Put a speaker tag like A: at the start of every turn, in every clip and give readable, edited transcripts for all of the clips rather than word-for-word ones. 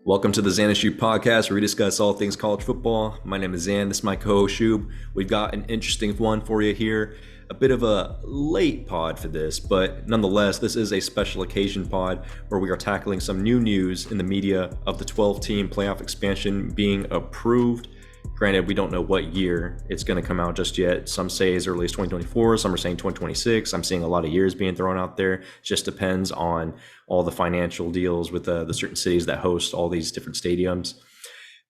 A: Welcome to the Xan Shoob podcast, where we discuss all things college football. My name is Xan. This is my co-host Shoob. We've got an interesting one for you here. A bit of a late pod for this, but nonetheless, this is a special occasion pod where we are tackling some new news in the media of the 12-team playoff expansion being approved. Granted, we don't know what year it's going to come out just yet. Some say as early as 2024, some are saying 2026. I'm seeing a lot of years being thrown out there. It just depends on all the financial deals with the certain cities that host all these different stadiums.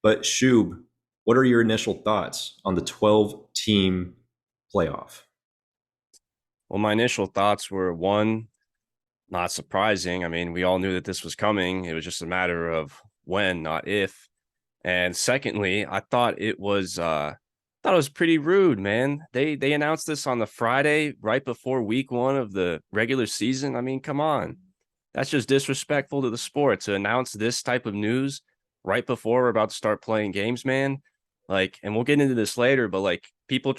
A: But Shoob, what are your initial thoughts on the 12-team playoff?
B: Well, my initial thoughts were one, not surprising. I mean, we all knew that this was coming. It was just a matter of when, not if. And secondly, I thought it was pretty rude, man. They announced this on the Friday right before week one of the regular season. I mean, come on. That's just disrespectful to the sport to announce this type of news right before we're about to start playing games, man. Like, and we'll get into this later, but like people are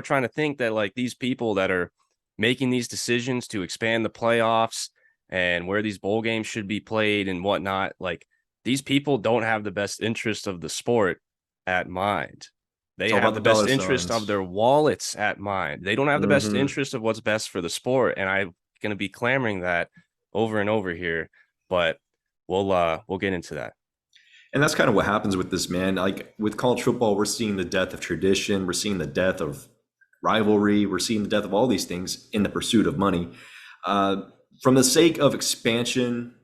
B: trying to think that like these people that are making these decisions to expand the playoffs and where these bowl games should be played and whatnot, like these people don't have the best interest of the sport at mind.
A: It's
B: They
A: all about
B: have
A: the
B: the best
A: dollar
B: interest of
A: signs.
B: their wallets at mind. They don't have the best
A: Mm-hmm.
B: interest of what's best for the sport. And I'm going to be clamoring that over and over here, but we'll get into that.
A: And that's kind of what happens with this, man. Like with college football, we're seeing the death of tradition. We're seeing the death of rivalry. We're seeing the death of all these things in the pursuit of money. Uh, from the sake of expansion,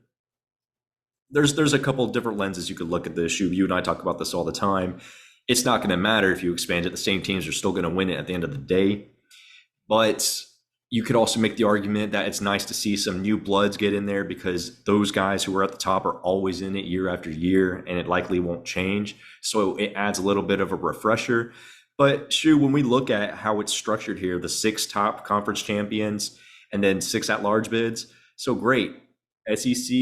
A: there's a couple of different lenses you could look at this issue. You and I talk about this all the time. It's not going to matter if you expand it. The same teams are still going to win it at the end of the day. But you could also make the argument that it's nice to see some new bloods get in there because those guys who are at the top are always in it year after year, and it likely won't change. So it adds a little bit of a refresher. But Shu, when we look at how it's structured here, the six top conference champions and then six at-large bids, so great. SEC,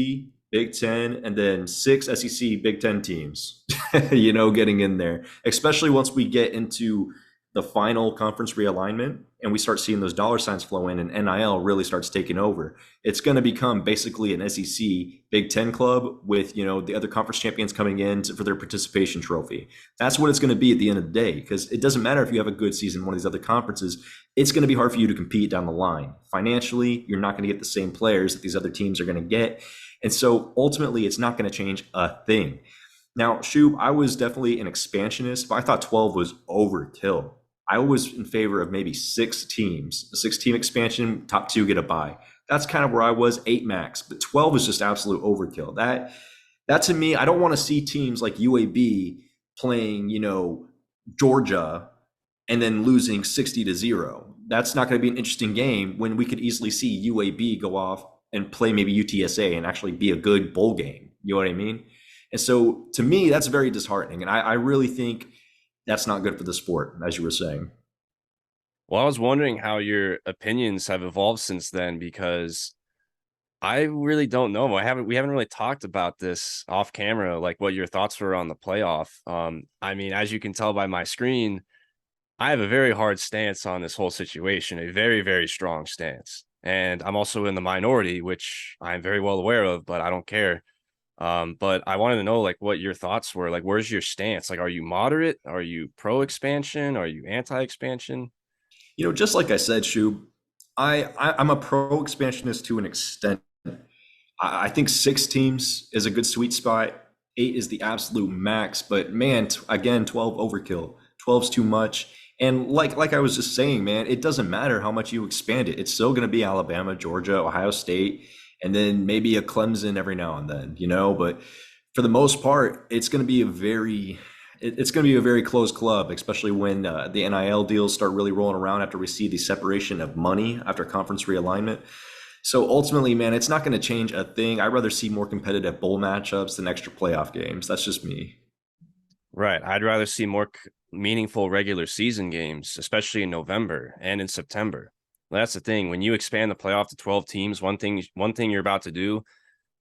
A: Big Ten, and then six SEC Big Ten teams, getting in there, especially once we get into the final conference realignment and we start seeing those dollar signs flow in and NIL really starts taking over. It's going to become basically an SEC Big Ten club with, the other conference champions coming in for their participation trophy. That's what it's going to be at the end of the day, because it doesn't matter if you have a good season in one of these other conferences. It's going to be hard for you to compete down the line. Financially, you're not going to get the same players that these other teams are going to get. And so ultimately, it's not going to change a thing. Now, Shoob, I was definitely an expansionist, but I thought 12 was overkill. I was in favor of maybe six teams, a six-team expansion, top two get a bye. That's kind of where I was, eight max. But 12 is just absolute overkill. That to me, I don't want to see teams like UAB playing, Georgia and then losing 60-0. That's not going to be an interesting game when we could easily see UAB go off and play maybe UTSA and actually be a good bowl game. You know what I mean? And so to me, that's very disheartening. And I really think that's not good for the sport, as you were saying.
B: Well, I was wondering how your opinions have evolved since then because I really don't know. We haven't really talked about this off camera, like what your thoughts were on the playoff. I mean, as you can tell by my screen, I have a very hard stance on this whole situation, a very, very strong stance. And I'm also in the minority, which I'm very well aware of, but I don't care. But I wanted to know like what your thoughts were. Like, where's your stance? Like, are you moderate? Are you pro expansion? Are you anti expansion?
A: Just like I said, Shub, I'm a pro expansionist to an extent. I think six teams is a good sweet spot. Eight is the absolute max, but man, again, 12 overkill. 12's too much. And like I was just saying, man, it doesn't matter how much you expand it. It's still going to be Alabama, Georgia, Ohio State, and then maybe a Clemson every now and then, But for the most part, it's going to be a very close club, especially when the NIL deals start really rolling around after we see the separation of money after conference realignment. So ultimately, man, it's not going to change a thing. I'd rather see more competitive bowl matchups than extra playoff games. That's just me.
B: Right. I'd rather see more meaningful regular season games, especially in November and in September. That's the thing. When you expand the playoff to 12 teams, one thing you're about to do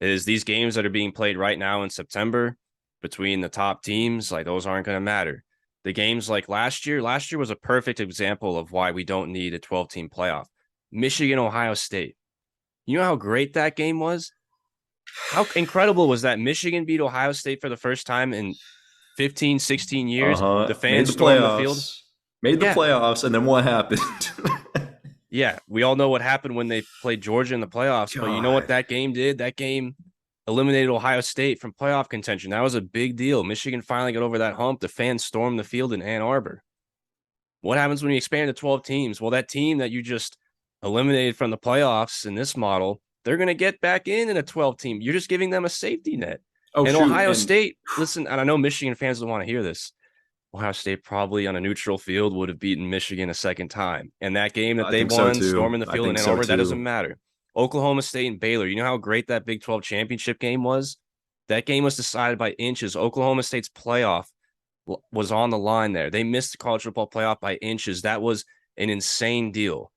B: is these games that are being played right now in September between the top teams, like those aren't going to matter. The games like last year was a perfect example of why we don't need a 12-team playoff. Michigan, Ohio State. You know how great that game was? How incredible was that? Michigan beat Ohio State for the first time in 15, 16 years. The
A: Uh-huh. Made
B: fans
A: the
B: stormed the field.
A: playoffs. Made the
B: Yeah.
A: playoffs, and then what happened?
B: Yeah. We all know what happened when they played Georgia in the playoffs, but you know what
A: God.
B: that game did? That game eliminated Ohio State from playoff contention. That was a big deal. Michigan finally got over that hump. The fans stormed the field in Ann Arbor. What happens when you expand to 12 teams? Well, that team that you just eliminated from the playoffs in this model, they're going to get back in a 12 team. You're just giving them a safety net.
A: Oh
B: And
A: shoot.
B: Ohio
A: And
B: State, listen, and I know Michigan fans don't want to hear this. Ohio State probably on a neutral field would have beaten Michigan a second time. And that game that
A: I
B: they
A: think so
B: won,
A: too.
B: storming the
A: I
B: field in
A: think
B: Ann
A: so
B: Arbor, that doesn't
A: too.
B: matter. Oklahoma State and Baylor, you know how great that Big 12 championship game was? That game was decided by inches. Oklahoma State's playoff was on the line there. They missed the college football playoff by inches. That was an insane deal.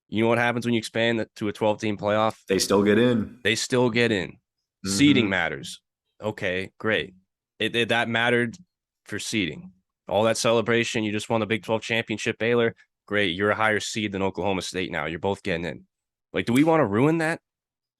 B: You know what happens when you expand to a 12-team playoff?
A: They still get in.
B: They still get in. Seeding
A: Mm-hmm.
B: matters. Okay, great. That mattered for seeding. All that celebration, you just won the Big 12 championship, Baylor. Great. You're a higher seed than Oklahoma State now. You're both getting in. Like, do we want to ruin that?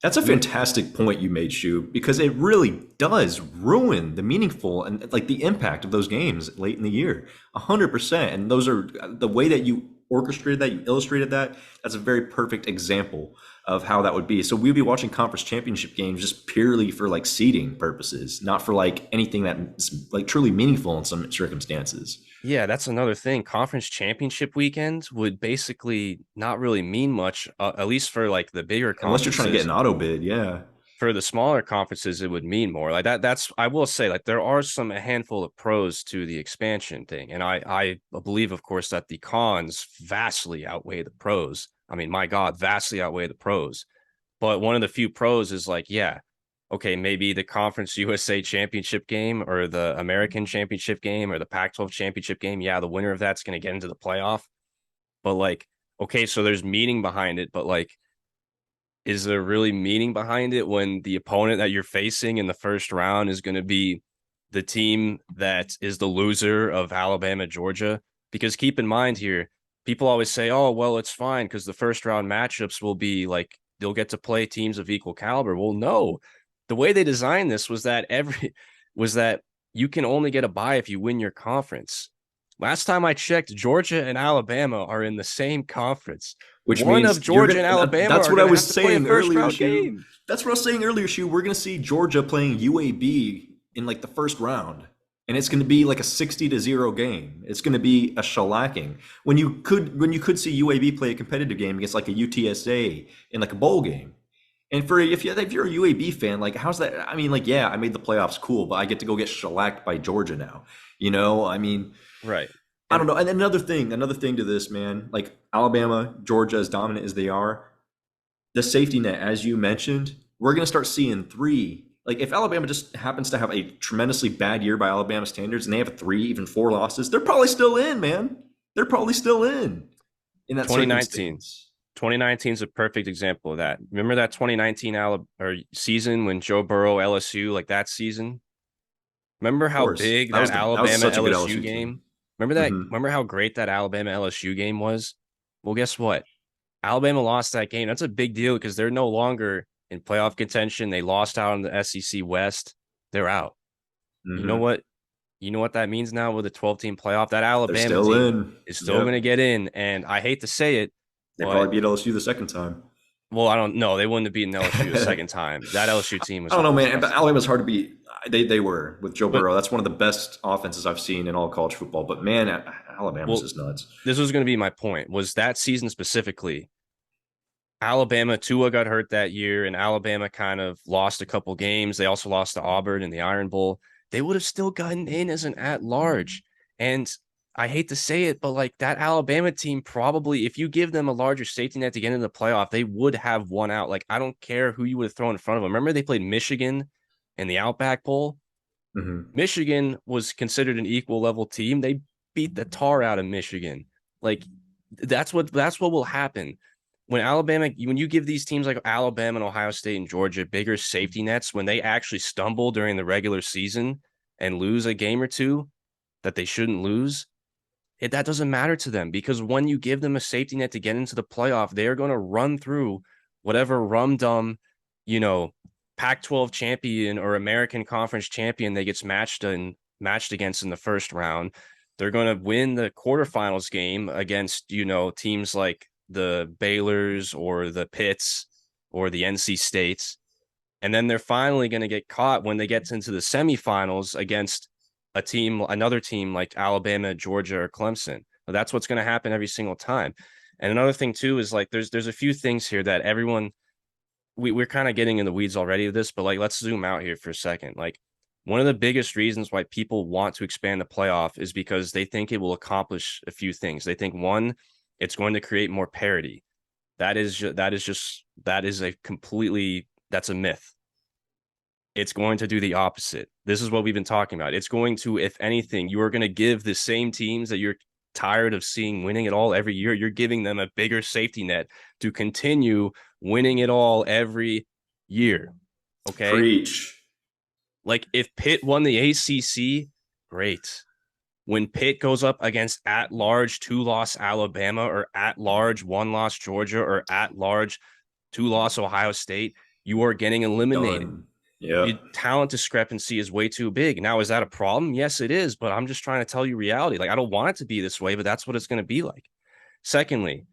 A: That's a fantastic point you made, Shoob, because it really does ruin the meaningful and like the impact of those games late in the year. 100%. And those are the way that you orchestrated that, you illustrated that. That's a very perfect example of how that would be. So we'd be watching conference championship games just purely for like seeding purposes, not for like anything that's like truly meaningful in some circumstances.
B: Yeah, that's another thing. Conference championship weekend would basically not really mean much, at least for like the bigger
A: Unless you're trying to get
B: conferences.
A: an auto bid, yeah.
B: For the smaller conferences, it would mean more. Like that's I will say, like there are a handful of pros to the expansion thing. And I believe, of course, that the cons vastly outweigh the pros. I mean, my God, vastly outweigh the pros. But one of the few pros is like, yeah, okay, maybe the Conference USA championship game or the American championship game or the Pac-12 championship game. Yeah, the winner of that's going to get into the playoff. But like, okay, so there's meaning behind it, but like, is there really meaning behind it when the opponent that you're facing in the first round is going to be the team that is the loser of Alabama, Georgia? Because keep in mind here, people always say, oh, well, it's fine because the first round matchups will be like they'll get to play teams of equal caliber. Well, no. The way they designed this was that you can only get a bye if you win your conference. Last time I checked, Georgia and Alabama are in the same conference.
A: Which
B: One of
A: means you're
B: Georgia and
A: gonna.
B: Alabama
A: That's
B: are
A: what I
B: going to
A: was
B: have to play a
A: saying
B: first
A: earlier,
B: round
A: Shu.
B: game.
A: That's what I was saying earlier, Shu. We're gonna see Georgia playing UAB in like the first round, and it's gonna be like a 60-0 game. It's gonna be a shellacking. When you could see UAB play a competitive game against like a UTSA in like a bowl game. And if you're a UAB fan, like how's that? I mean, like yeah, I made the playoffs, cool, but I get to go get shellacked by Georgia now. I mean,
B: Right.
A: I
B: And
A: don't know. And another thing to this, man, like Alabama, Georgia, as dominant as they are, the safety net, as you mentioned, we're going to start seeing three. Like if Alabama just happens to have a tremendously bad year by Alabama standards and they have three, even four losses, they're probably still in, man. They're probably still in that
B: 2019.
A: circumstance.
B: 2019 is a perfect example of that. Remember that 2019 season when Joe Burrow LSU, like that season? Remember
A: Of
B: how
A: course.
B: big
A: That
B: that
A: was
B: Alabama
A: such a good
B: LSU
A: LSU team.
B: game? Remember that?
A: Hmm.
B: Remember how great that Alabama LSU game was? Well, guess what? Alabama lost that game. That's a big deal because they're no longer in playoff contention. They lost out on the SEC West. They're out. You know
A: Hmm.
B: what? You know what that means now with a 12-team playoff? That
A: They're
B: Alabama
A: still
B: team
A: in.
B: is still going
A: Yep.
B: to get in. And I hate to say it,
A: They
B: but
A: probably beat LSU the second time.
B: well, I don't know. They wouldn't have beaten LSU a second time. That LSU team
A: I
B: was
A: don't know, man. But
B: disgusting.
A: Alabama's hard to beat. They were with Joe
B: But
A: Burrow. That's one of the best offenses I've seen in all college football. But man, Alabama's
B: well,
A: just nuts.
B: this was going to be my point. Was that season specifically? Alabama, Tua got hurt that year, and Alabama kind of lost a couple games. They also lost to Auburn in the Iron Bowl. They would have still gotten in as an at large. And I hate to say it, but like that Alabama team, probably, if you give them a larger safety net to get into the playoff, they would have won out. Like, I don't care who you would have thrown in front of them. Remember, they played Michigan in the Outback Bowl?
A: Hmm.
B: Michigan was considered an equal level team. They beat the tar out of Michigan. Like that's what will happen when you give these teams like Alabama and Ohio State and Georgia bigger safety nets when they actually stumble during the regular season and lose a game or two that they shouldn't lose. That doesn't matter to them because when you give them a safety net to get into the playoff, they are going to run through whatever rum dum, you know, Pac-12 champion or American Conference champion that gets matched against in the first round. They're going to win the quarterfinals game against, teams like the Baylors or the Pitts or the NC States. And then they're finally going to get caught when they get into the semifinals against another team like Alabama, Georgia, or Clemson. That's what's going to happen every single time. And another thing too is like there's a few things here that everyone we're kind of getting in the weeds already of this, but like let's zoom out here for a second. Like one of the biggest reasons why people want to expand the playoff is because they think it will accomplish a few things. They think one, it's going to create more parity. That's a myth. It's going to do the opposite. This is what we've been talking about. It's going to, if anything, you are going to give the same teams that you're tired of seeing winning it all every year, you're giving them a bigger safety net to continue winning it all every year. Okay.
A: Preach.
B: Like if Pitt won the ACC, great. When Pitt goes up against at large 2-loss Alabama or at large 1-loss Georgia or at large 2-loss Ohio State, you are getting eliminated.
A: Yeah.
B: The talent discrepancy is way too big. Now, is that a problem? Yes, it is. But I'm just trying to tell you reality. Like, I don't want it to be this way, but that's what it's going to be like. Secondly,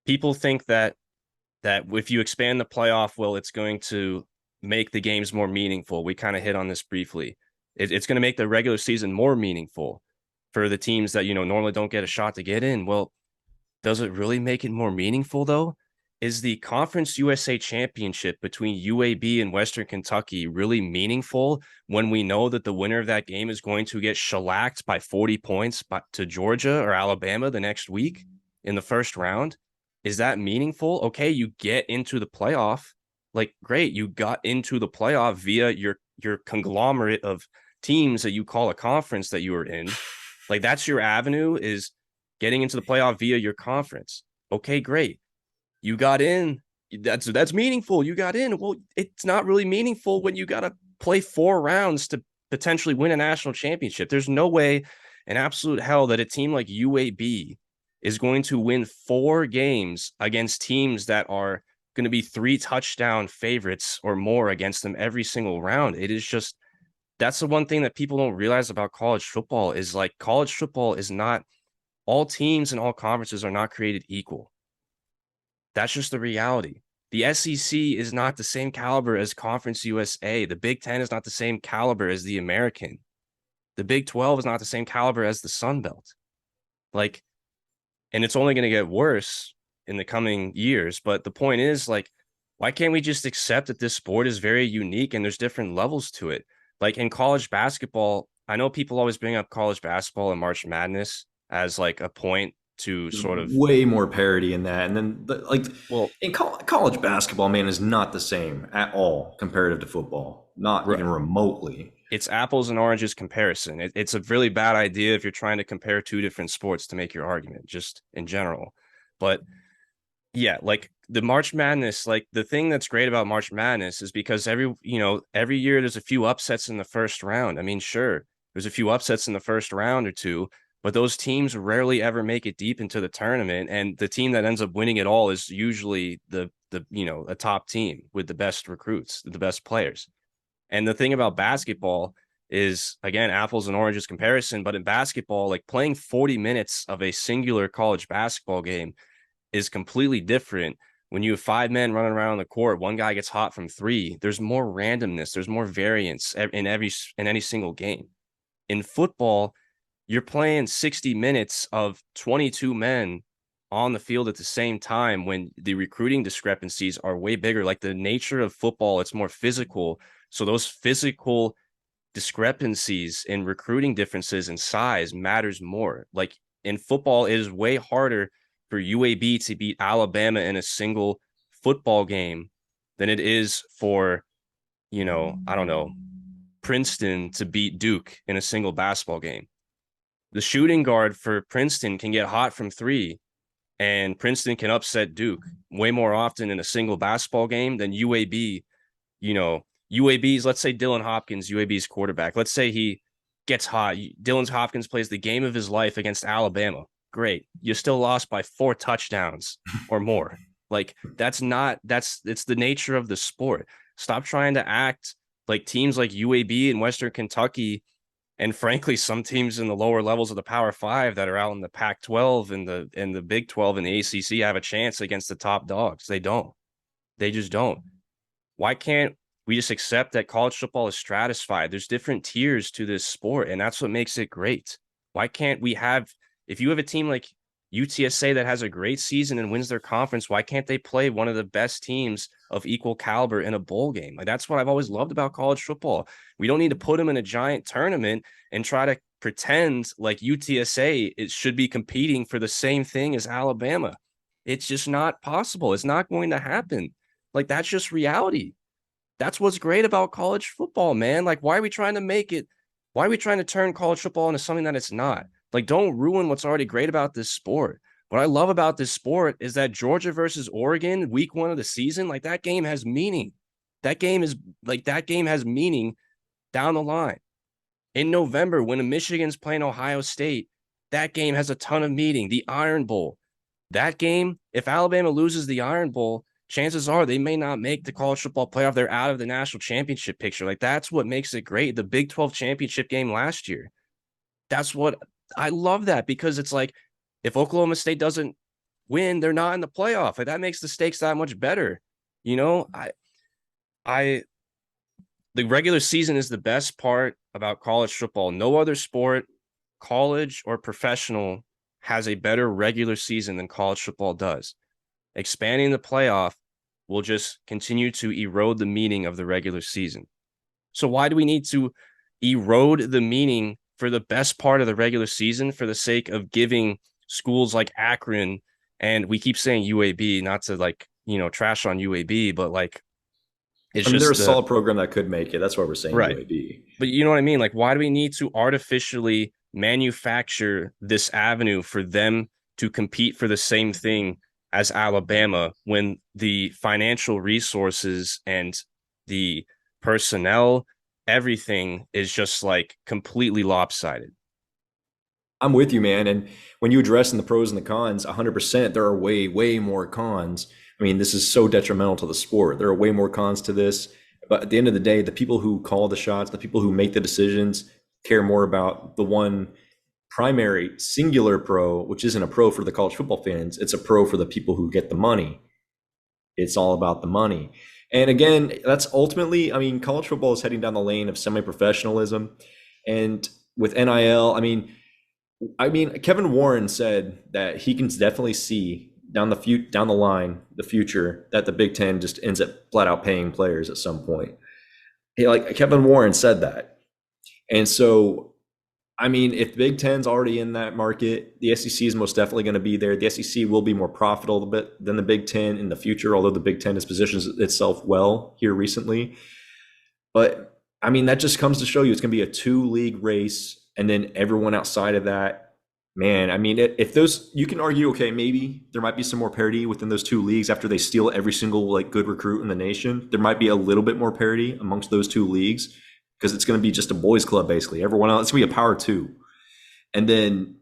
B: people think that if you expand the playoff, well, it's going to make the games more meaningful. We kind of hit on this briefly. It's going to make the regular season more meaningful for the teams that, normally don't get a shot to get in. Well, does it really make it more meaningful, though? Is the Conference USA Championship between UAB and Western Kentucky really meaningful when we know that the winner of that game is going to get shellacked by 40 points to Georgia or Alabama the next week in the first round? Is that meaningful? Okay, you get into the playoff. Like, great, you got into the playoff via your conglomerate of teams that you call a conference that you were in. Like, that's your avenue, is getting into the playoff via your conference. Okay, great. You got in. That's meaningful. You got in. Well, it's not really meaningful when you got to play 4 rounds to potentially win a national championship. There's no way in absolute hell that a team like UAB is going to win 4 games against teams that are going to be 3 touchdown favorites or more against them every single round. It is just, that's the one thing that people don't realize about college football is like college football is not, all teams and all conferences are not created equal. That's just the reality. The SEC is not the same caliber as Conference USA. The Big Ten is not the same caliber as the American. The Big 12 is not the same caliber as the Sun Belt. Like, and it's only going to get worse in the coming years. But the point is, like, why can't we just accept that this sport is very unique and there's different levels to it? Like in college basketball, I know people always bring up college basketball and March Madness as like a point to sort of
A: way more parity in that. And then
B: well,
A: in college basketball, man, is not the same at all comparative to football, not even remotely.
B: It's apples and oranges comparison. It's a really bad idea if you're trying to compare 2 different sports to make your argument, just in general. But yeah, like the March Madness, like the thing that's great about March Madness is because every year there's a few upsets in the first round. I mean, sure, there's a few upsets in the first round or 2, but those teams rarely ever make it deep into the tournament. And the team that ends up winning it all is usually a top team with the best recruits, the best players. And the thing about basketball is, again, apples and oranges comparison. But in basketball, like playing 40 minutes of a singular college basketball game is completely different. When you have 5 men running around on the court, one guy gets hot from 3. There's more randomness. There's more variance in any single game. In football, you're playing 60 minutes of 22 men on the field at the same time when the recruiting discrepancies are way bigger. Like the nature of football, it's more physical. So those physical discrepancies in recruiting differences in size matters more. Like in football, it is way harder for UAB to beat Alabama in a single football game than it is for, Princeton to beat Duke in a single basketball game. The shooting guard for Princeton can get hot from 3, and Princeton can upset Duke way more often in a single basketball game than UAB. UAB's, let's say Dylan Hopkins, UAB's quarterback, let's say he gets hot. Dylan Hopkins plays the game of his life against Alabama. Great. You still lost by 4 touchdowns or more. Like it's the nature of the sport. Stop trying to act like teams like UAB and Western Kentucky, and frankly, some teams in the lower levels of the Power Five that are out in the Pac-12 and the Big 12 and the ACC have a chance against the top dogs. They don't. They just don't. Why can't we just accept that college football is stratified? There's different tiers to this sport, and that's what makes it great. Why can't we have, if you have a team like UTSA that has a great season and wins their conference, why can't they play one of the best teams of equal caliber in a bowl game? Like, that's what I've always loved about college football. We don't need to put them in a giant tournament and try to pretend like UTSA it should be competing for the same thing as Alabama. It's just not possible. It's not going to happen. Like, that's just reality. That's what's great about college football, man. Like, why are we trying to make it? Why are we trying to turn college football into something that it's not? Like, don't ruin what's already great about this sport. What I love about this sport is that Georgia versus Oregon, week 1 of the season, like, that game has meaning. That game has meaning down the line. In November, when Michigan's playing Ohio State, that game has a ton of meaning. The Iron Bowl, that game, if Alabama loses the Iron Bowl, chances are they may not make the college football playoff. They're out of the national championship picture. Like, that's what makes it great. The Big 12 championship game last year. That's what I love, that, because it's like, if Oklahoma State doesn't win, they're not in the playoff. Like, that makes the stakes that much better. You know, the regular season is the best part about college football. No other sport, college or professional, has a better regular season than college football does. Expanding the playoff will just continue to erode the meaning of the regular season. So why do we need to erode the meaning for the best part of the regular season for the sake of giving schools like Akron, and we keep saying UAB, not to, like, you know, trash on UAB, but like, it's
A: I mean, they're a
B: just
A: solid program that could make it. That's why we're saying
B: right.
A: UAB.
B: But you know what I mean? Like, why do we need to artificially manufacture this avenue for them to compete for the same thing as Alabama when the financial resources and the personnel, everything is just like completely lopsided?
A: I'm with you, man. And when you address in the pros and the cons, 100%, there are way, way more cons. I mean, this is so detrimental to the sport. There are way more cons to this. But at the end of the day, the people who call the shots, the people who make the decisions, care more about the one primary singular pro, which isn't a pro for the college football fans. It's a pro for the people who get the money. It's all about the money. And again, that's ultimately, I mean, college football is heading down the lane of semi-professionalism. And with NIL, Kevin Warren said that he can definitely see down the line, the future, that the Big Ten just ends up flat out paying players at some point. Like, Kevin Warren said that, and so, I mean, if Big Ten's already in that market, the SEC is most definitely going to be there. The SEC will be more profitable than the Big Ten in the future, although the Big Ten has positioned itself well here recently. But I mean, that just comes to show you it's going to be a 2-league race, and then everyone outside of that, man, I mean, if those, you can argue, okay, maybe there might be some more parity within those 2 leagues after they steal every single, like, good recruit in the nation. There might be a little bit more parity amongst those 2 leagues because it's going to be just a boys club, basically. Everyone else, it's going to be a power 2. And then,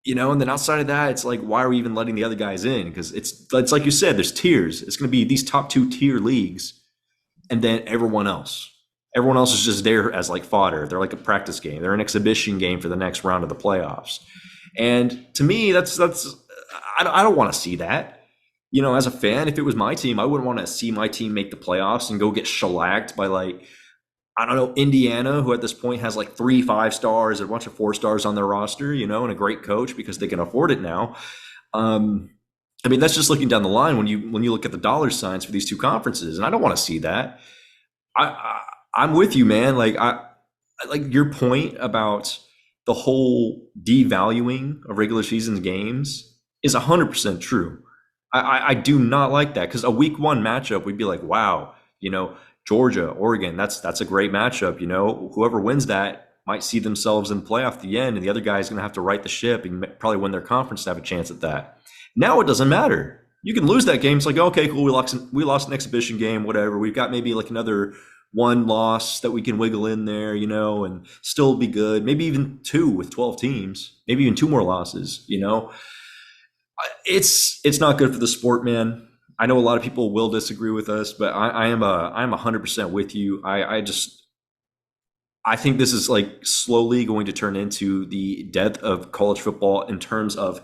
A: you know, and then outside of that, it's like, why are we even letting the other guys in? Because it's like you said, there's tiers. It's going to be these top 2 tier leagues, and then everyone else. Everyone else is just there as like fodder. They're like a practice game. They're an exhibition game for the next round of the playoffs. And to me, that's I don't want to see that. You know, as a fan, if it was my team, I wouldn't want to see my team make the playoffs and go get shellacked by, like, I don't know, Indiana, who at this point has like 3 5-stars and a bunch of 4-stars on their roster, you know, and a great coach because they can afford it now. I mean, that's just looking down the line when you look at the dollar signs for these 2 conferences, and I don't want to see that. I'm with you, man. Like, I like your point about the whole devaluing of regular season games is 100% true. I do not like that, because a week 1 matchup, we'd be like, wow, you know, Georgia, Oregon, that's a great matchup. You know, whoever wins that might see themselves in playoff at the end, and the other guy's going to have to right the ship and probably win their conference to have a chance at that. Now it doesn't matter. You can lose that game. It's like, okay, cool, we lost an exhibition game, whatever. We've got maybe like another 1 loss that we can wiggle in there, you know, and still be good. Maybe even 2 with 12 teams, maybe even 2 more losses, you know. It's not good for the sport, man. I know a lot of people will disagree with us, but I'm 100% with you. I think this is like slowly going to turn into the death of college football in terms of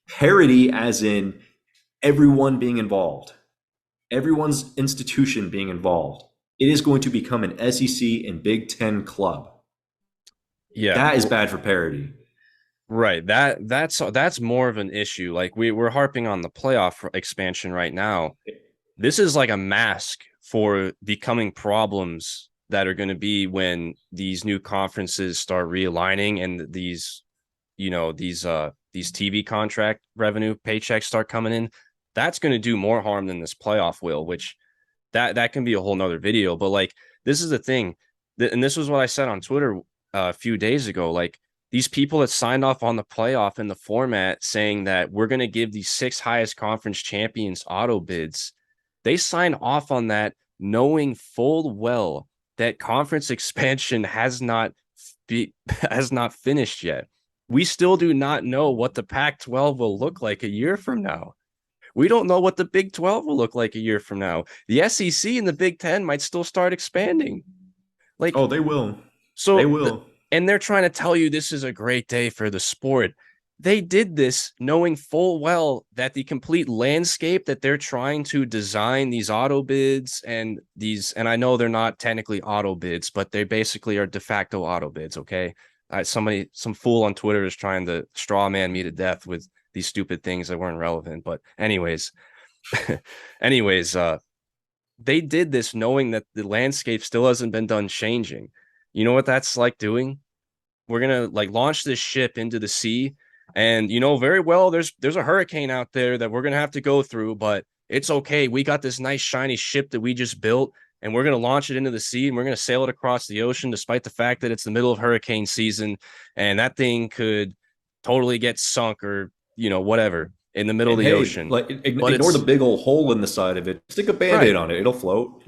A: parity, as in everyone being involved, everyone's institution being involved. It is going to become an SEC and Big Ten club.
B: Yeah,
A: That is bad for parity.
B: right. That's more of an issue. Like we're harping on the playoff expansion right now. This is like a mask for the coming problems that are going to be when these new conferences start realigning and these TV contract revenue paychecks start coming in. That's going to do more harm than this playoff will, which that can be a whole nother video. But like this is the thing, and this was what I said on Twitter a few days ago. Like these people that signed off on the playoff and the format saying that we're going to give the six highest conference champions auto bids, they signed off on that knowing full well that conference expansion has not finished yet. We still do not know what the Pac-12 will look like a year from now. We don't know what the Big 12 will look like a year from now. The SEC and the Big 10 might still start expanding. Like,
A: Oh, they will. They
B: so,
A: will.
B: and they're trying to tell you this is a great day for the sport. They did this knowing full well that the complete landscape that they're trying to design these auto bids and I know they're not technically auto bids, but they basically are de facto auto bids. Okay. Some fool on Twitter is trying to straw man me to death with these stupid things that weren't relevant. But anyways, anyways, they did this knowing that the landscape still hasn't been done changing. You know what that's like doing? We're gonna like launch this ship into the sea, and you know very well there's a hurricane out there that we're gonna have to go through, but it's okay. We got this nice shiny ship that we just built, and we're gonna launch it into the sea, and we're gonna sail it across the ocean, despite the fact that it's the middle of hurricane season, and that thing could totally get sunk or whatever in the middle of
A: And
B: the
A: hey,
B: ocean.
A: like
B: But
A: ignore the
B: it's
A: big old hole in the side of it. Stick a band-aid
B: right.
A: on it. It'll float.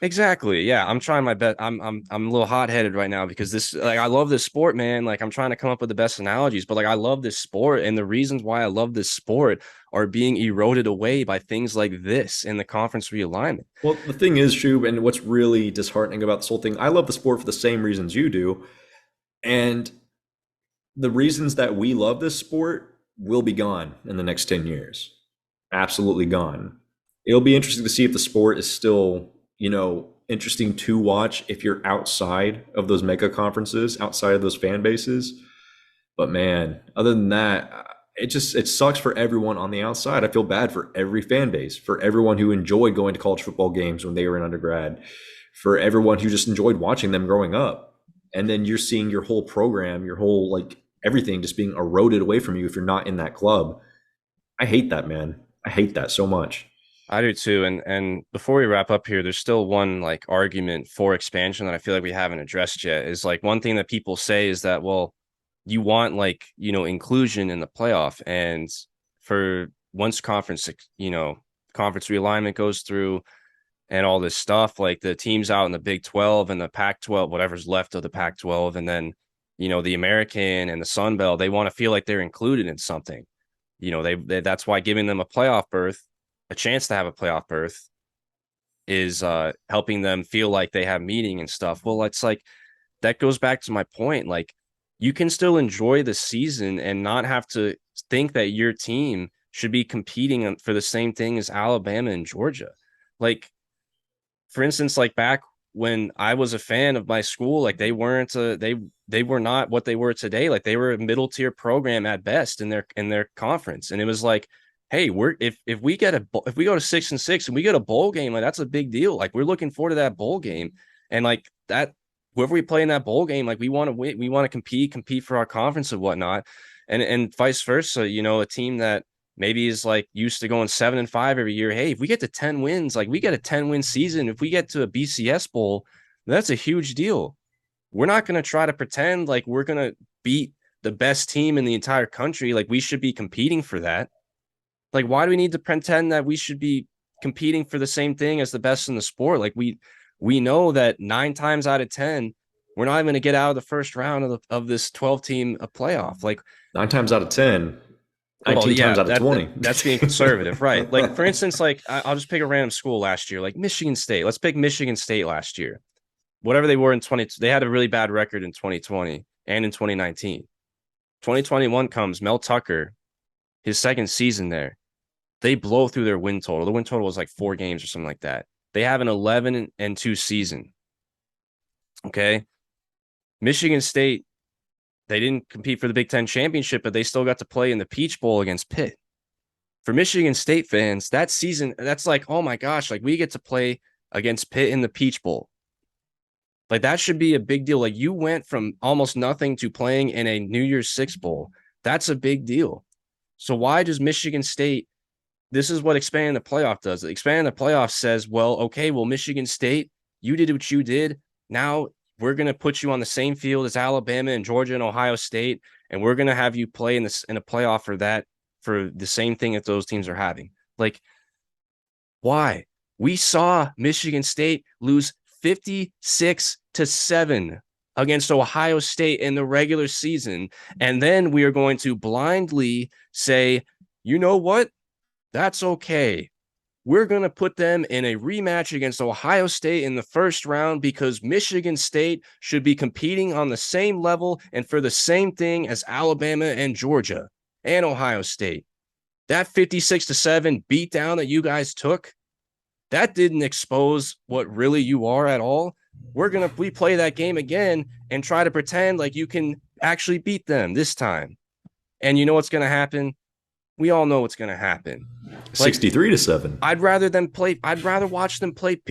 B: Exactly. Yeah, I'm trying my best. I'm a little hot-headed right now because this like I love this sport, man. Like I'm trying to come up with the best analogies, but like I love this sport and the reasons why I love this sport are being eroded away by things like this in the conference realignment.
A: Well, the thing is, Shub, and what's really disheartening about this whole thing, I love the sport for the same reasons you do. And the reasons that we love this sport will be gone in the next 10 years. Absolutely gone. It'll be interesting to see if the sport is still, interesting to watch if you're outside of those mega conferences, outside of those fan bases. But man, other than that, it sucks for everyone on the outside. I feel bad for every fan base, for everyone who enjoyed going to college football games when they were in undergrad, for everyone who just enjoyed watching them growing up. And then you're seeing your whole program, your whole like everything just being eroded away from you if you're not in that club. I hate that, man. I hate that so much.
B: I do too. And before we wrap up here, there's still one like argument for expansion that I feel like we haven't addressed yet. Is like one thing that people say is that, well, you want like, inclusion in the playoff. And for once conference realignment goes through and all this stuff, like the teams out in the Big 12 and the Pac-12, whatever's left of the Pac-12, and then, the American and the Sun Belt, they want to feel like they're included in something. They that's why giving them a chance to have a playoff berth is helping them feel like they have meaning and stuff. Well, it's like that goes back to my point. Like you can still enjoy the season and not have to think that your team should be competing for the same thing as Alabama and Georgia. Like, for instance, like back when I was a fan of my school, like they were not what they were today. Like they were a middle tier program at best in their conference, and it was like, hey, if we if we go to 6-6 and we get a bowl game, like that's a big deal. Like we're looking forward to that bowl game, and like that whoever we play in that bowl game, like we want to win, we want to compete for our conference and whatnot, and vice versa. A team that maybe is like used to going 7-5 every year. Hey, if we get to 10 wins, like we get a 10-win season, if we get to a BCS bowl, that's a huge deal. We're not going to try to pretend like we're going to beat the best team in the entire country. Like we should be competing for that. Like, why do we need to pretend that we should be competing for the same thing as the best in the sport? Like we know that 9 times out of 10, we're not even going to get out of the first round of this 12 team playoff. Like
A: 9 times out of 10,
B: Well,
A: 19
B: yeah,
A: times out of 20.
B: that's being conservative, right? Like for instance, like I'll just pick a random school last year, like Michigan State. Let's pick Michigan State last year. Whatever they were in 20, they had a really bad record in 2020 and in 2019. 2021 comes, Mel Tucker, his second season there. They blow through their win total. The win total was like 4 games or something like that. They have an 11-2 season. Okay. Michigan State, they didn't compete for the Big Ten championship, but they still got to play in the Peach Bowl against Pitt. For Michigan State fans, that season, that's like, oh my gosh, like we get to play against Pitt in the Peach Bowl. Like that should be a big deal. Like you went from almost nothing to playing in a New Year's Six Bowl. That's a big deal. So why does Michigan State, this is what expanding the playoff does. Expanding the playoff says, well, okay, well, Michigan State, you did what you did. Now we're going to put you on the same field as Alabama and Georgia and Ohio State, and we're going to have you play in a playoff for that, for the same thing that those teams are having. Like, why? We saw Michigan State lose 56-7 against Ohio State in the regular season. And then we are going to blindly say, you know what? That's okay. We're going to put them in a rematch against Ohio State in the first round because Michigan State should be competing on the same level and for the same thing as Alabama and Georgia and Ohio State. That 56-7 beatdown that you guys took, that didn't expose what really you are at all. We're going to replay that game again and try to pretend like you can actually beat them this time. And you know what's going to happen? We all know what's going to happen.
A: 63-7.
B: I'd rather watch them play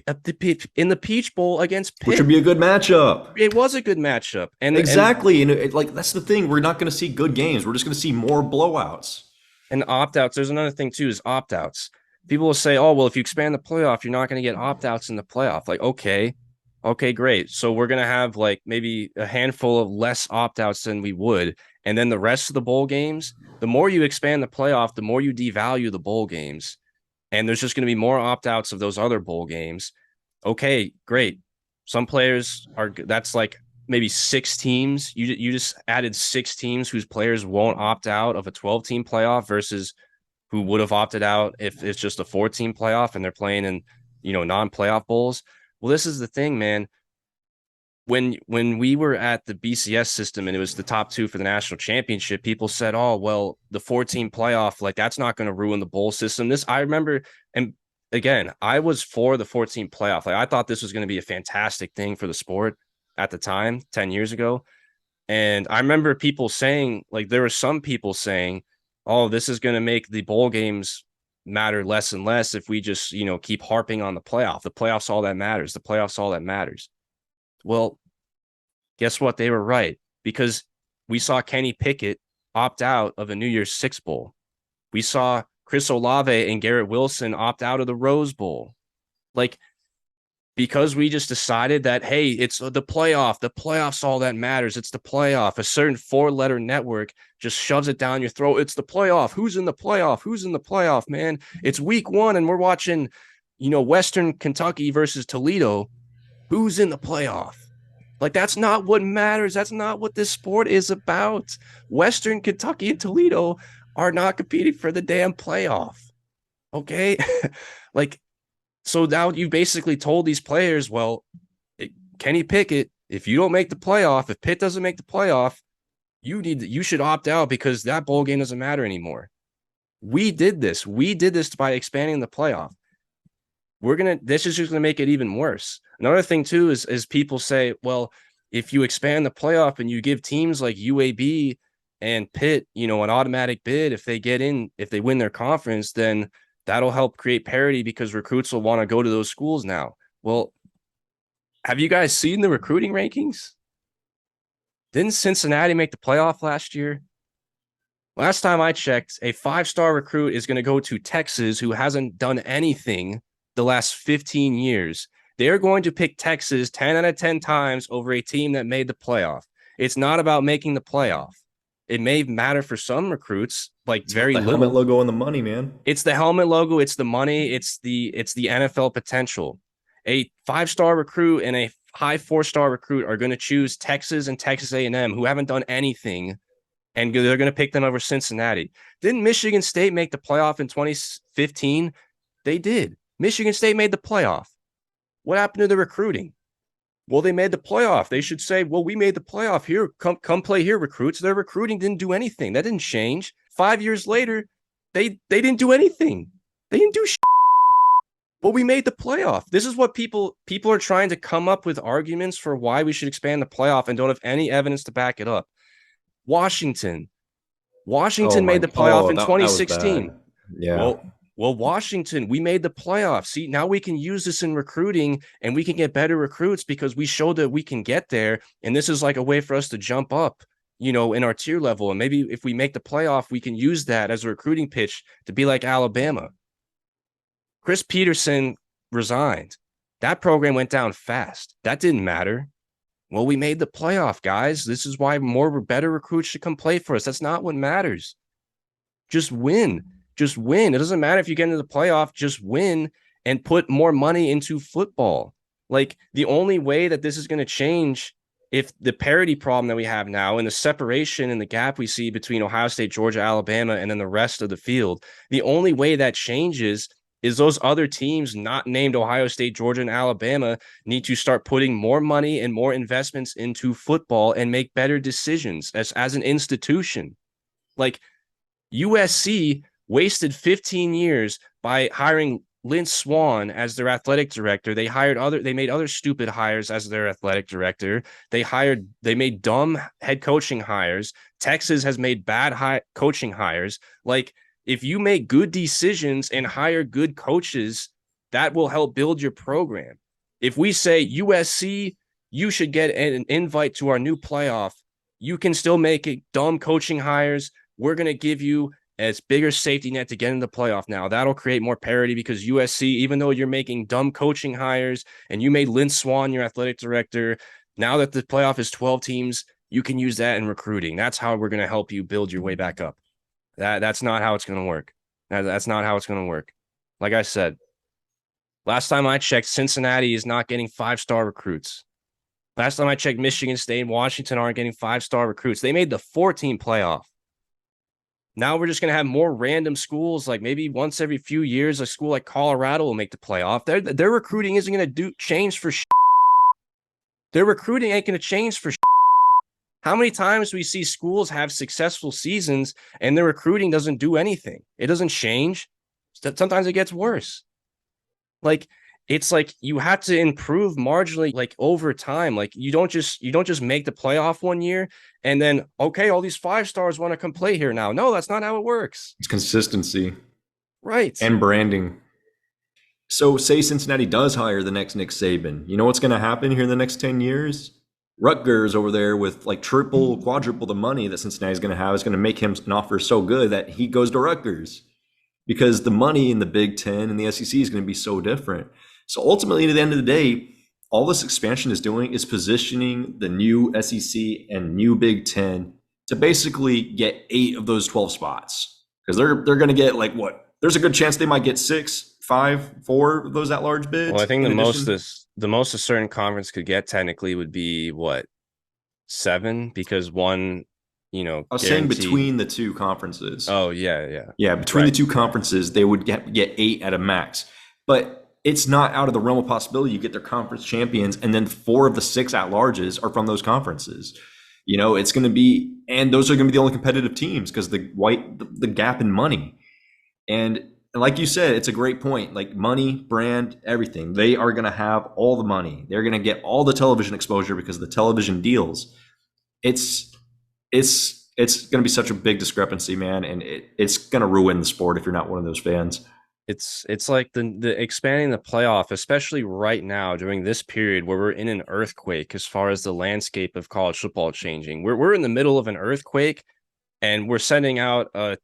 B: in the Peach Bowl against Pitt.
A: Which would be a good matchup.
B: It was a good matchup.
A: Exactly. And like that's the thing. We're not going to see good games. We're just going to see more blowouts.
B: And opt-outs. There's another thing too, is opt-outs. People will say, oh, well, if you expand the playoff, you're not going to get opt-outs in the playoff. Like, okay, great. So we're going to have like maybe a handful of less opt-outs than we would. And then the rest of the bowl games, the more you expand the playoff, the more you devalue the bowl games. And there's just going to be more opt-outs of those other bowl games. Okay, great. Some players that's like maybe 6 teams. You just added 6 teams whose players won't opt out of a 12-team playoff versus who would have opted out if it's just a 4-team playoff and they're playing in, non-playoff bowls. Well, this is the thing, man. When we were at the BCS system and it was the top 2 for the national championship, people said, oh, well, the 4-team playoff, like that's not going to ruin the bowl system. I remember, and again, I was for the 4-team playoff. Like I thought this was going to be a fantastic thing for the sport at the time, 10 years ago. And I remember people saying, like there were some people saying, oh, this is going to make the bowl games matter less and less if we just, keep harping on the playoff. The playoff's all that matters. The playoff's all that matters. Well, guess what? They were right, because we saw Kenny Pickett opt out of a New Year's Six Bowl. We saw Chris Olave and Garrett Wilson opt out of the Rose Bowl. Like, because we just decided that, hey, it's the playoff. The playoff's all that matters. It's the playoff. A certain 4-letter network just shoves it down your throat. It's the playoff. Who's in the playoff? Who's in the playoff, man? It's week 1 and we're watching, Western Kentucky versus Toledo. Who's in the playoff? Like, that's not what matters. That's not what this sport is about. Western Kentucky and Toledo are not competing for the damn playoff. Okay? So now you basically told these players, well, Kenny Pickett, if you don't make the playoff, if Pitt doesn't make the playoff, you should opt out because that bowl game doesn't matter anymore. We did this. We did this by expanding the playoff. This is just gonna make it even worse. Another thing too is people say, well, if you expand the playoff and you give teams like UAB and Pitt, an automatic bid, if they win their conference, then that'll help create parity because recruits will want to go to those schools now. Well, have you guys seen the recruiting rankings? Didn't Cincinnati make the playoff last year? Last time I checked, a 5-star recruit is going to go to Texas, who hasn't done anything the last 15 years. They're going to pick Texas 10 out of 10 times over a team that made the playoff. It's not about making the playoff. It may matter for some recruits, like it's very
A: the
B: little.
A: Helmet logo and the money, man.
B: It's the helmet logo. It's the money. It's the NFL potential. A 5-star recruit and a high 4-star recruit are going to choose Texas and Texas A&M, who haven't done anything and they're going to pick them over Cincinnati. Didn't Michigan State make the playoff in 2015? They did. Michigan State made the playoff. What happened to the recruiting? Well, they made the playoff. They should say, well, we made the playoff here. Come play here, recruits. Their recruiting didn't do anything. That didn't change. 5 years later, they didn't do anything. They didn't do shit. But we made the playoff. This is what people are trying to come up with arguments for why we should expand the playoff and don't have any evidence to back it up. Washington made the playoff in
A: that was
B: 2016.
A: bad. Yeah.
B: Well, Washington, we made the playoff. See, now we can use this in recruiting and we can get better recruits because we showed that we can get there. And this is like a way for us to jump up, in our tier level. And maybe if we make the playoff, we can use that as a recruiting pitch to be like Alabama. Chris Peterson resigned. That program went down fast. That didn't matter. Well, we made the playoff, guys. This is why better recruits should come play for us. That's not what matters. Just win. Just win. It doesn't matter if you get into the playoff, just win and put more money into football. Like, the only way that this is going to change, if the parity problem that we have now and the separation and the gap we see between Ohio State, Georgia, Alabama, and then the rest of the field, the only way that changes is those other teams not named Ohio State, Georgia, and Alabama need to start putting more money and more investments into football and make better decisions as an institution. Like, USC wasted 15 years by hiring Lynn Swann as their athletic director. They made other stupid hires as their athletic director. They made dumb head coaching hires. Texas has made bad coaching hires. Like, if you make good decisions and hire good coaches, that will help build your program. If we say, USC, you should get an invite to our new playoff, you can still make dumb coaching hires. We're going to give you a bigger safety net to get in the playoff now. That'll create more parity because USC, even though you're making dumb coaching hires and you made Lynn Swann your athletic director, now that the playoff is 12 teams, you can use that in recruiting. That's how we're going to help you build your way back up. That's not how it's going to work. That's not how it's going to work. Like I said, last time I checked, Cincinnati is not getting 5-star recruits. Last time I checked, Michigan State and Washington aren't getting 5-star recruits. They made the 14 playoff. Now we're just going to have more random schools, like maybe once every few years, a school like Colorado will make the playoff. Their recruiting isn't going to change for shit. Their recruiting ain't going to change for shit. How many times do we see schools have successful seasons and their recruiting doesn't do anything? It doesn't change. Sometimes it gets worse. Like, it's like you have to improve marginally, like, over time. Like, you don't just make the playoff one year and then, okay, all these 5-stars want to come play here now. No, that's not how it works.
A: It's consistency.
B: Right.
A: And branding. So say Cincinnati does hire the next Nick Saban. You know what's going to happen here in the next 10 years? Rutgers over there with like triple, quadruple the money that Cincinnati is going to have is going to make him an offer so good that he goes to Rutgers, because the money in the Big Ten and the SEC is going to be so different. So ultimately, at the end of the day, all this expansion is doing is positioning the new SEC and new Big Ten to basically get 8 of those 12 spots, because they're going to get like what? There's a good chance they might get 6, 5, 4 of those at-large bids.
B: Well, I think the most a certain conference could get technically would be what, 7, because one,
A: I was saying between the two conferences.
B: Oh yeah.
A: Between the two conferences, they would get 8 at a max, but it's not out of the realm of possibility. You get their conference champions, and then 4 of the 6 at-larges are from those conferences. It's going to be, and those are going to be the only competitive teams because the gap in money. And like you said, it's a great point. Like, money, brand, everything. They are going to have all the money. They're going to get all the television exposure because of the television deals. It's going to be such a big discrepancy, man, and it's going to ruin the sport if you're not one of those fans.
B: It's like the expanding the playoff, especially right now during this period where we're in an earthquake as far as the landscape of college football changing. We're in the middle of an earthquake, and we're sending out a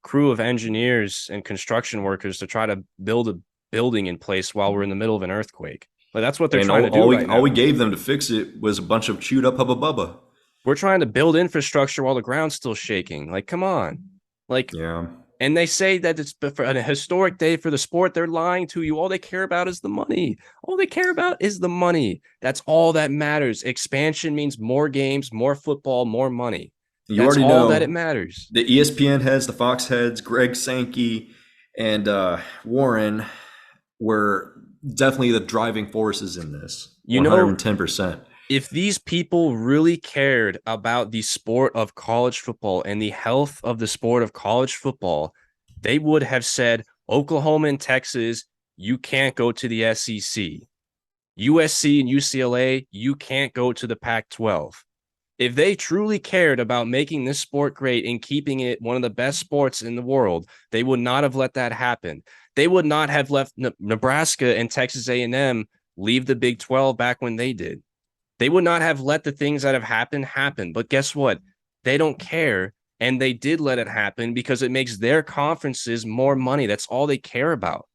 B: crew of engineers and construction workers to try to build a building in place while we're in the middle of an earthquake. Like, that's what they're trying to do right now.
A: All we gave them to fix it was a bunch of chewed up Hubba Bubba.
B: We're trying to build infrastructure while the ground's still shaking. Like, come on. Like, yeah. And they say that it's for a historic day for the sport. They're lying to you. All they care about is the money. All they care about is the money. That's all that matters. Expansion means more games, more football, more money.
A: You
B: That's
A: already
B: all that it
A: know
B: matters.
A: the ESPN heads, the Fox heads, Greg Sankey and Warren were definitely the driving forces in this,
B: You know,
A: 110%.
B: if these people really cared about the sport of college football and the health of the sport of college football, they would have said, Oklahoma and Texas, you can't go to the SEC. USC and UCLA, you can't go to the Pac 12. If they truly cared about making this sport great and keeping it one of the best sports in the world, they would not have let that happen. They would not have left Nebraska and Texas A&M leave the Big 12 back when they did. They would not have let the things that have happened happen. But guess what? They don't care. And they did let it happen because it makes their conferences more money. That's all they care about.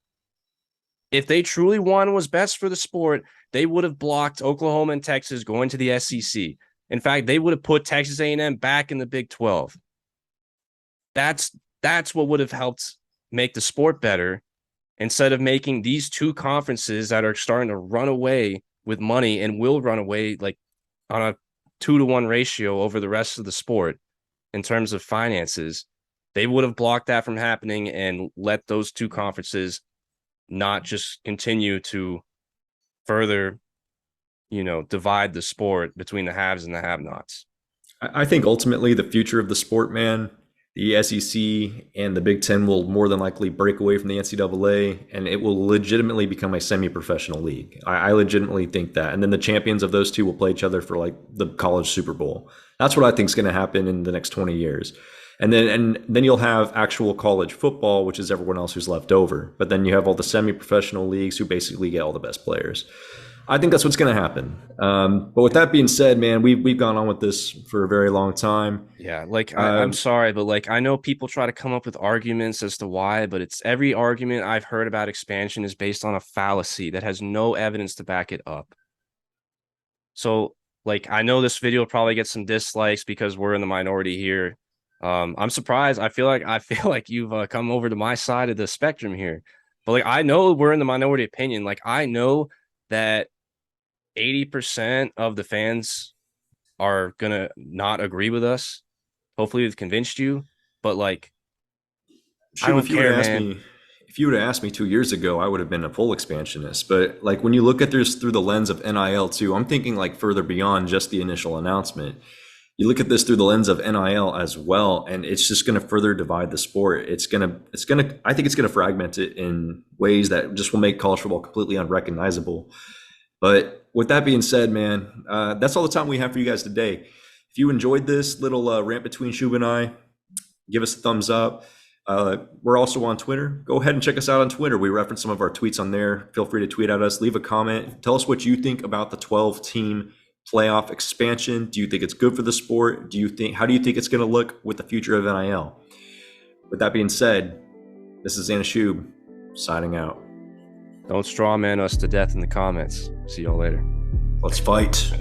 B: If they truly wanted what was best for the sport, they would have blocked Oklahoma and Texas going to the SEC. In fact, they would have put Texas A&M back in the Big 12. That's what would have helped make the sport better instead of making these two conferences that are starting to run away with money and will run away like on a 2-to-1 ratio over the rest of the sport in terms of finances. They would have blocked that from happening and let those two conferences not just continue to further, divide the sport between the haves and the have-nots.
A: I think ultimately the future of the sport, man, the SEC and the Big Ten will more than likely break away from the NCAA, and it will legitimately become a semi-professional league. I legitimately think that. And then the champions of those two will play each other for like the college Super Bowl. That's what I think is going to happen in the next 20 years. And then you'll have actual college football, which is everyone else who's left over. But then you have all the semi-professional leagues who basically get all the best players. I think that's what's going to happen. But with that being said, man, we've gone on with this for a very long time.
B: Yeah, I'm sorry, but I know people try to come up with arguments as to why, but it's every argument I've heard about expansion is based on a fallacy that has no evidence to back it up. So I know this video will probably get some dislikes because we're in the minority here. I'm surprised. I feel like you've come over to my side of the spectrum here, but I know we're in the minority opinion. I know that 80% of the fans are gonna not agree with us. Hopefully, we've convinced you, but I
A: Shub,
B: don't care, man.
A: if you would have asked me 2 years ago, I would have been a full expansionist. But when you look at this through the lens of NIL too, I'm thinking further beyond just the initial announcement. You look at this through the lens of NIL as well, and it's just going to further divide the sport. I think it's going to fragment it in ways that just will make college football completely unrecognizable. But with that being said, man, that's all the time we have for you guys today. If you enjoyed this little rant between Shub and I, give us a thumbs up. We're also on Twitter. Go ahead and check us out on Twitter. We reference some of our tweets on there. Feel free to tweet at us, leave a comment. Tell us what you think about the 12-team playoff expansion. Do you think it's good for the sport? How do you think it's going to look with the future of NIL? With that being said, this is Xan Shoob signing out.
B: Don't straw man us to death in the comments. See y'all later.
A: Let's fight.